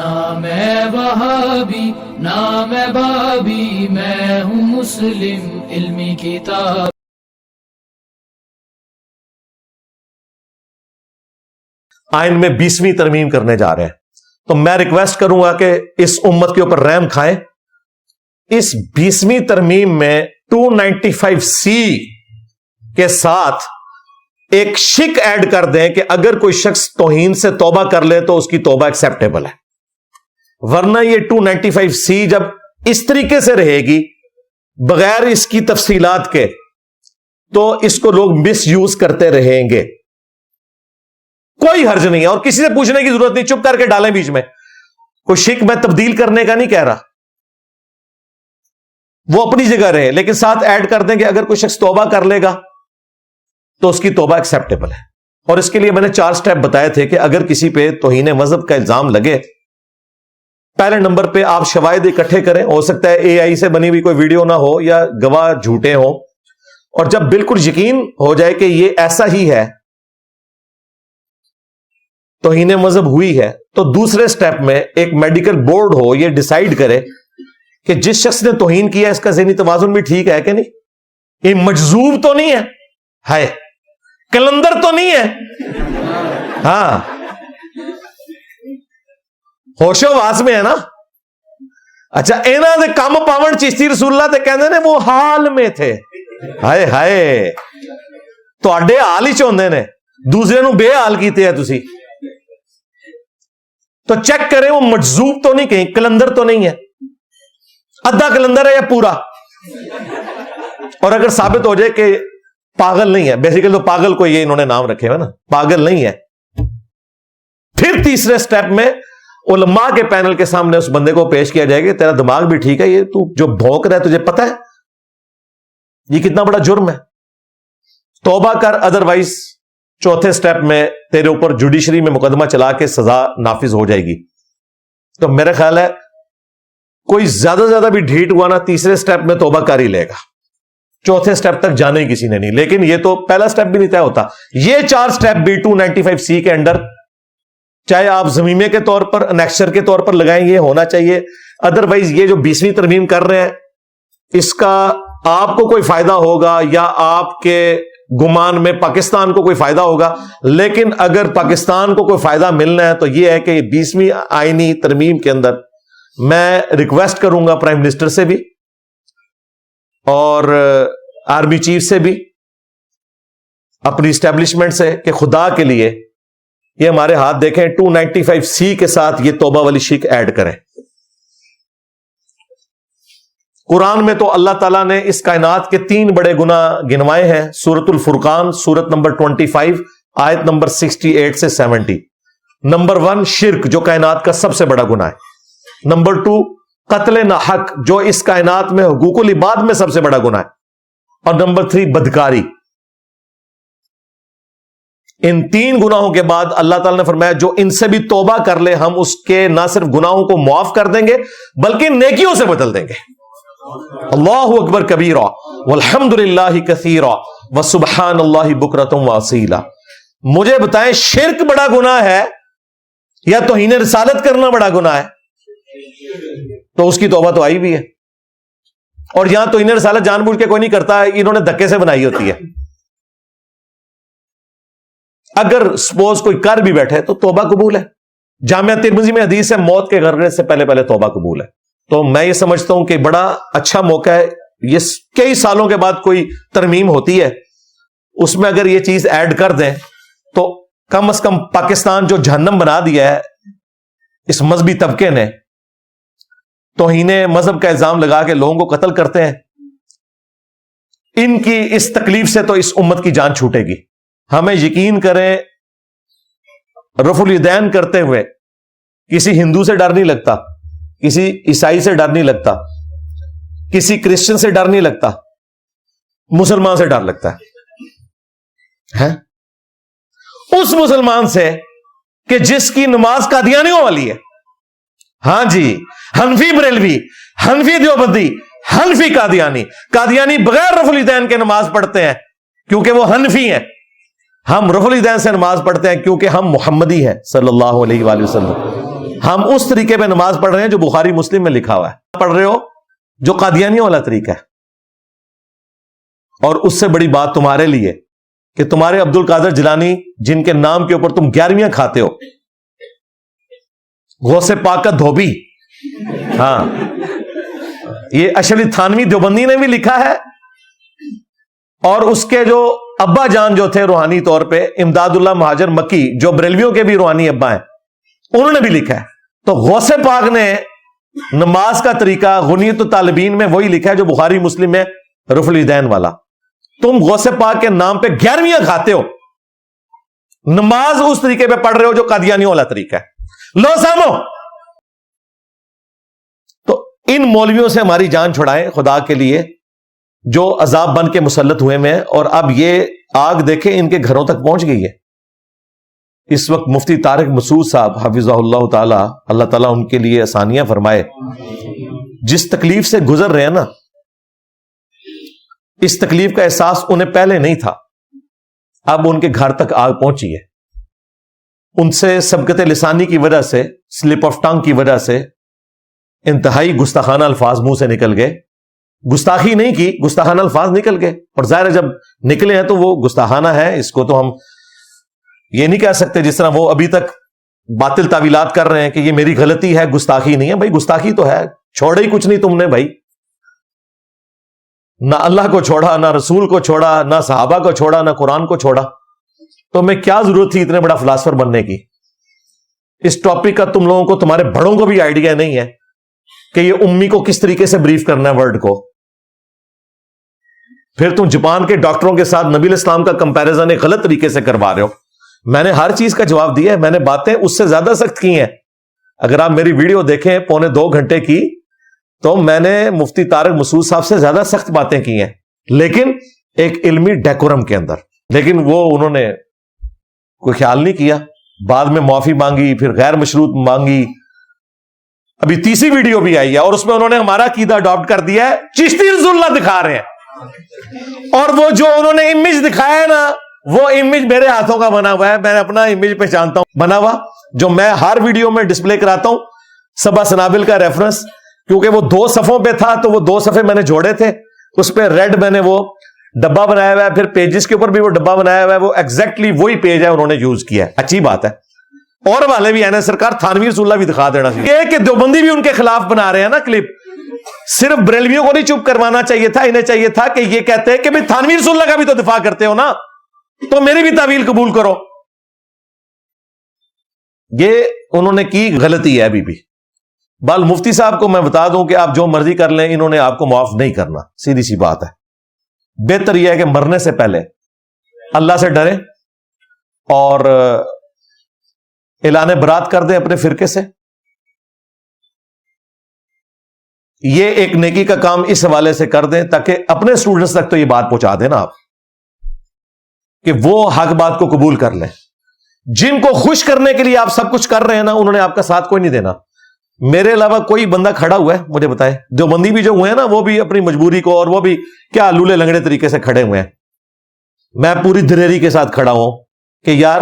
نہ میں وہابی نہ میں بابی، میں ہوں مسلم علمی کتاب۔ آئین میں 20ویں ترمیم کرنے جا رہے ہیں، تو میں ریکویسٹ کروں گا کہ اس امت کے اوپر رحم کھائیں۔ اس 20ویں ترمیم میں 295C کے ساتھ ایک شک ایڈ کر دیں کہ اگر کوئی شخص توہین سے توبہ کر لے تو اس کی توبہ ایکسیپٹیبل ہے، ورنہ یہ 295C جب اس طریقے سے رہے گی بغیر اس کی تفصیلات کے تو اس کو لوگ مس یوز کرتے رہیں گے۔ کوئی حرج نہیں ہے اور کسی سے پوچھنے کی ضرورت نہیں، چپ کر کے ڈالیں بیچ میں۔ کوئی شک میں تبدیل کرنے کا نہیں کہہ رہا، وہ اپنی جگہ رہے، لیکن ساتھ ایڈ کر دیں کہ اگر کوئی شخص توبہ کر لے گا تو اس کی توبہ ایکسیپٹیبل ہے۔ اور اس کے لیے میں نے 4 سٹیپ بتائے تھے کہ اگر کسی پہ توہین مذہب کا الزام لگے، پہلے نمبر پہ آپ شواہد اکٹھے کریں۔ ہو سکتا ہے AI سے بنی ہوئی کوئی ویڈیو نہ ہو یا گواہ جھوٹے ہوں، اور جب بالکل یقین ہو جائے کہ یہ ایسا ہی ہے، توہین مذہب ہوئی ہے، تو دوسرے سٹیپ میں ایک میڈیکل بورڈ ہو، یہ ڈیسائیڈ کرے کہ جس شخص نے توہین کیا اس کا ذہنی توازن بھی ٹھیک ہے کہ نہیں، یہ مجذوب تو نہیں ہے، کلندر تو نہیں ہے، ہاں ہوش و واس میں ہے نا۔ اچھا انہاں دے کم پاون چشتی رسول اللہ تے کہندے نے وہ حال میں تھے، ہائے ہائے تواڈے حال ہی چوندے نے، دوسرے نو بے حال کیتے ہیں تسی۔ تو چیک کریں وہ مجذوب تو نہیں، کہیں کلندر تو نہیں ہے، ادھا کلندر ہے یا پورا۔ اور اگر ثابت ہو جائے کہ پاگل نہیں ہے، بیسیکلی تو پاگل کو یہ انہوں نے نام رکھے ہوئے نا، پاگل نہیں ہے، پھر تیسرے سٹیپ میں علماء کے پینل کے سامنے اس بندے کو پیش کیا جائے گا، تیرا دماغ بھی ٹھیک ہے، یہ تو جو بھونک رہا ہے تجھے پتا ہے یہ کتنا بڑا جرم ہے، توبہ کر، ادروائز چوتھے سٹیپ میں تیرے اوپر جوڈیشری میں مقدمہ چلا کے سزا نافذ ہو جائے گی۔ تو میرا خیال ہے کوئی زیادہ سے زیادہ بھی ڈھیٹ ہوا نا، تیسرے سٹیپ میں توبہ کر ہی لے گا، چوتھے سٹیپ تک جانے ہی کسی نے نہیں۔ لیکن یہ تو پہلا سٹیپ بھی نہیں طے ہوتا، یہ 4 سٹیپ بھی 295C کے اندر، چاہے آپ زمیمے کے طور پر انیکشر کے طور پر لگائیں، یہ ہونا چاہیے۔ ادروائز یہ جو 20ویں ترمیم کر رہے ہیں اس کا آپ کو کوئی فائدہ ہوگا یا آپ کے گمان میں پاکستان کو کوئی فائدہ ہوگا، لیکن اگر پاکستان کو کوئی فائدہ ملنا ہے تو یہ ہے کہ 20ویں آئینی ترمیم کے اندر میں ریکویسٹ کروں گا پرائم منسٹر سے بھی اور آرمی چیف سے بھی، اپنی اسٹیبلشمنٹ سے، کہ خدا کے لیے یہ ہمارے ہاتھ دیکھیں، 295C کے ساتھ یہ توبہ والی شک ایڈ کریں۔ قرآن میں تو اللہ تعالیٰ نے اس کائنات کے 3 بڑے گناہ گنوائے ہیں، سورۃ الفرقان سورت نمبر 25 آیت نمبر 68 سے 70۔ نمبر 1 شرک، جو کائنات کا سب سے بڑا گناہ ہے۔ نمبر 2 قتل ناحق، جو اس کائنات میں حقوق العباد میں سب سے بڑا گناہ ہے۔ اور نمبر 3 بدکاری۔ ان 3 گناہوں کے بعد اللہ تعالیٰ نے فرمایا جو ان سے بھی توبہ کر لے ہم اس کے نہ صرف گناہوں کو معاف کر دیں گے بلکہ نیکیوں سے بدل دیں گے۔ اللہ اکبر کبیرہ والحمد للہ کثیرہ وسبحان اللہ بکرۃ واصیلا۔ مجھے بتائیں شرک بڑا گناہ ہے یا توہین رسالت کرنا بڑا گناہ ہے؟ تو اس کی توبہ تو آئی بھی ہے، اور یہاں توہین رسالت جان بوجھ کے کوئی نہیں کرتا ہے، انہوں نے دھکے سے بنائی ہوتی ہے۔ اگر سپوز کوئی کر بھی بیٹھے تو توبہ قبول ہے۔ جامعہ ترمذی میں حدیث ہے موت کے غرغرے سے پہلے توبہ قبول ہے۔ تو میں یہ سمجھتا ہوں کہ بڑا اچھا موقع ہے، یہ کئی سالوں کے بعد کوئی ترمیم ہوتی ہے، اس میں اگر یہ چیز ایڈ کر دیں تو کم از کم پاکستان جو جہنم بنا دیا ہے اس مذہبی طبقے نے، توہین مذہب کا الزام لگا کے لوگوں کو قتل کرتے ہیں، ان کی اس تکلیف سے تو اس امت کی جان چھوٹے گی۔ ہمیں یقین کریں، رفع الیدین کرتے ہوئے کسی ہندو سے ڈر نہیں لگتا، کسی عیسائی سے ڈر نہیں لگتا، کسی کرسچن سے ڈر نہیں لگتا، مسلمان سے ڈر لگتا ہے۔ اس مسلمان سے کہ جس کی نماز قادیانیوں والی ہے، ہاں جی، حنفی بریلوی، حنفی دیوبندی، حنفی قادیانی بغیر رفع الیدین کے نماز پڑھتے ہیں کیونکہ وہ حنفی ہیں، ہم رفع الیدین سے نماز پڑھتے ہیں کیونکہ ہم محمدی ہیں صلی اللہ علیہ وآلہ وسلم۔ ہم اس طریقے پہ نماز پڑھ رہے ہیں جو بخاری مسلم میں لکھا ہوا ہے، پڑھ رہے ہو جو قادیانیوں والا طریقہ ہے. اور اس سے بڑی بات تمہارے لیے کہ تمہارے عبد القادر جیلانی جن کے نام کے اوپر تم 11ویاں کھاتے ہو، غوث پاک کا دھوبی، ہاں یہ اشرف تھانوی دیوبندی نے بھی لکھا ہے، اور اس کے جو ابا جان جو تھے روحانی طور پہ امداد اللہ مہاجر مکی جو بریلویوں کے بھی روحانی ابا ہیں، انہوں نے بھی لکھا ہے. تو غوث پاک نے نماز کا طریقہ غنیت الطالبین میں وہی لکھا ہے جو بخاری مسلم میں رفع الیدین والا. تم غوث پاک کے نام پہ 11ویاں کھاتے ہو، نماز اس طریقے پہ پڑھ رہے ہو جو قادیانیوں والا طریقہ ہے. لو سامو. تو ان مولویوں سے ہماری جان چھڑائیں خدا کے لیے جو عذاب بن کے مسلط ہوئے میں، اور اب یہ آگ دیکھیں ان کے گھروں تک پہنچ گئی ہے. اس وقت مفتی طارق مسعود صاحب حفظہ اللہ تعالی، اللہ تعالیٰ ان کے لیے آسانیاں فرمائے، جس تکلیف سے گزر رہے ہیں نا، اس تکلیف کا احساس انہیں پہلے نہیں تھا، اب ان کے گھر تک آگ پہنچی ہے. ان سے سبقت لسانی کی وجہ سے، سلپ آف ٹنگ کی وجہ سے انتہائی گستاخانہ الفاظ منہ سے نکل گئے. گستاخی نہیں کی، گستاخانہ الفاظ نکل گئے، اور ظاہر ہے جب نکلے ہیں تو وہ گستاخانہ ہے. اس کو تو ہم یہ نہیں کہہ سکتے جس طرح وہ ابھی تک باطل تعویلات کر رہے ہیں کہ یہ میری غلطی ہے، گستاخی نہیں ہے. بھائی گستاخی تو ہے، چھوڑا ہی کچھ نہیں تم نے بھائی. نہ اللہ کو چھوڑا، نہ رسول کو چھوڑا، نہ صحابہ کو چھوڑا، نہ قرآن کو چھوڑا. تو میں کیا ضرورت تھی اتنے بڑا فلاسفر بننے کی؟ اس ٹاپک کا تم لوگوں کو، تمہارے بڑوں کو بھی آئیڈیا نہیں ہے کہ یہ امی کو کس طریقے سے بریف کرنا ہے ورڈ کو. پھر تم جاپان کے ڈاکٹروں کے ساتھ نبی الاسلام کا کمپیریزن ایک غلط طریقے سے کروا رہے ہو. میں نے ہر چیز کا جواب دیا ہے، میں نے باتیں اس سے زیادہ سخت کی ہیں. اگر آپ میری ویڈیو دیکھیں 1.25 گھنٹے کی، تو میں نے مفتی طارق مسعود صاحب سے زیادہ سخت باتیں کی ہیں، لیکن ایک علمی ڈیکورم کے اندر. لیکن وہ انہوں نے کوئی خیال نہیں کیا. بعد میں معافی مانگی، پھر غیر مشروط مانگی. ابھی تیسری ویڈیو بھی آئی ہے اور اس میں انہوں نے ہمارا عقیدہ اڈاپٹ کر دیا ہے. چشتی رسول اللہ دکھا رہے ہیں، اور وہ جو انہوں نے امیج دکھایا ہے نا، وہ امیج میرے ہاتھوں کا بنا ہوا ہے. میں اپنا امیج پہچانتا ہوں بنا ہوا، جو میں ہر ویڈیو میں ڈسپلے کراتا ہوں. سبا سنابل کا ریفرنس، کیونکہ وہ 2 صفوں پہ تھا تو وہ 2 صفحے میں نے جوڑے تھے. اس پہ ریڈ میں نے وہ ڈبا بنایا ہوا ہے، پھر پیجز کے اوپر بھی وہ ڈبا بنایا ہوا ہے. وہ ایگزیکٹلی وہی پیج ہے انہوں نے یوز کیا ہے. اچھی بات ہے. اور والے بھی ہیں سرکار، تھانوی رسول اللہ بھی دکھا دینا چاہیے. یہ کہ دیوبندی بھی ان کے خلاف بنا رہے ہیں نا کلپ. صرف بریلویوں کو نہیں چپ کروانا چاہیے تھا، انہیں چاہیے تھا کہ یہ کہتے ہیں کہ بھئی تھانوی رسول اللہ کا بھی تو دفاع کرتے ہو نا، تو میری بھی تعویل قبول کرو. یہ انہوں نے کی غلطی ہے ابھی بھی. بال مفتی صاحب کو میں بتا دوں کہ آپ جو مرضی کر لیں، انہوں نے آپ کو معاف نہیں کرنا. سیدھی سی بات ہے. بہتر یہ ہے کہ مرنے سے پہلے اللہ سے ڈریں اور اعلان برات کر دیں اپنے فرقے سے. یہ ایک نیکی کا کام اس حوالے سے کر دیں تاکہ اپنے اسٹوڈنٹس تک تو یہ بات پہنچا دیں نا آپ، کہ وہ حق بات کو قبول کر لیں. جن کو خوش کرنے کے لیے آپ سب کچھ کر رہے ہیں نا، انہوں نے آپ کا ساتھ کوئی نہیں دینا. میرے علاوہ کوئی بندہ کھڑا ہوا ہے مجھے بتائے؟ دیوبندی بھی جو ہوئے ہیں نا، وہ بھی اپنی مجبوری کو، اور وہ بھی کیا لولے لنگڑے طریقے سے کھڑے ہوئے ہیں. میں پوری دلیری کے ساتھ کھڑا ہوں کہ یار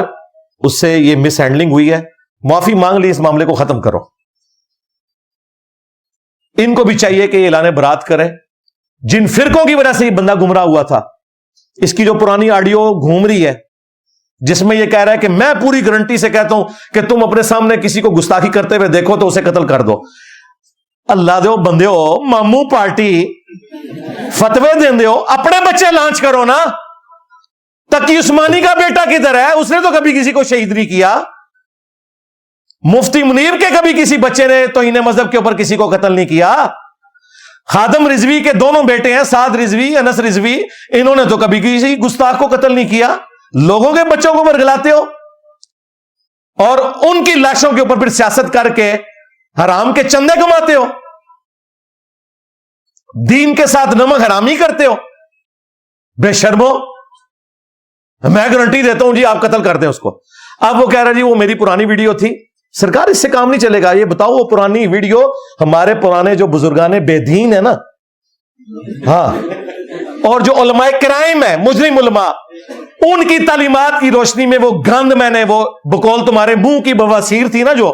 اس سے یہ مس ہینڈلنگ ہوئی ہے، معافی مانگ لی، اس معاملے کو ختم کرو. ان کو بھی چاہیے کہ یہ اعلان برات کریں. جن فرقوں کی وجہ سے یہ بندہ گمراہ ہوا تھا، اس کی جو پرانی آڈیو گھوم رہی ہے جس میں یہ کہہ رہا ہے کہ میں پوری گارنٹی سے کہتا ہوں کہ تم اپنے سامنے کسی کو گستاخی کرتے ہوئے دیکھو تو اسے قتل کر دو. اللہ دے بندے ہو، مامو پارٹی فتوے دیں ہو، اپنے بچے لانچ کرو نا. تقی عثمانی کا بیٹا کدھر ہے؟ اس نے تو کبھی کسی کو شہید نہیں کیا. مفتی منیر کے کبھی کسی بچے نے توہین مذہب کے اوپر کسی کو قتل نہیں کیا. خادم رضوی کے دونوں بیٹے ہیں، سعد رضوی، انس رضوی، انہوں نے تو کبھی کسی گستاخ کو قتل نہیں کیا. لوگوں کے بچوں کو ورگلاتے ہو اور ان کی لاشوں کے اوپر پھر سیاست کر کے حرام کے چندے کماتے ہو، دین کے ساتھ نمک حرامی کرتے ہو. بے شرمو. میں گارنٹی دیتا ہوں جی آپ قتل کر دیں اس کو. اب وہ کہہ رہا جی وہ میری پرانی ویڈیو تھی. سرکار اس سے کام نہیں چلے گا. یہ بتاؤ وہ پرانی ویڈیو ہمارے پرانے جو بزرگان بے دین ہے نا، ہاں، اور جو علماء کرائم ہے، مجرم علماء، ان کی تعلیمات کی روشنی میں وہ گند میں نے وہ بقول تمہارے منہ کی بواسیر تھی نا جو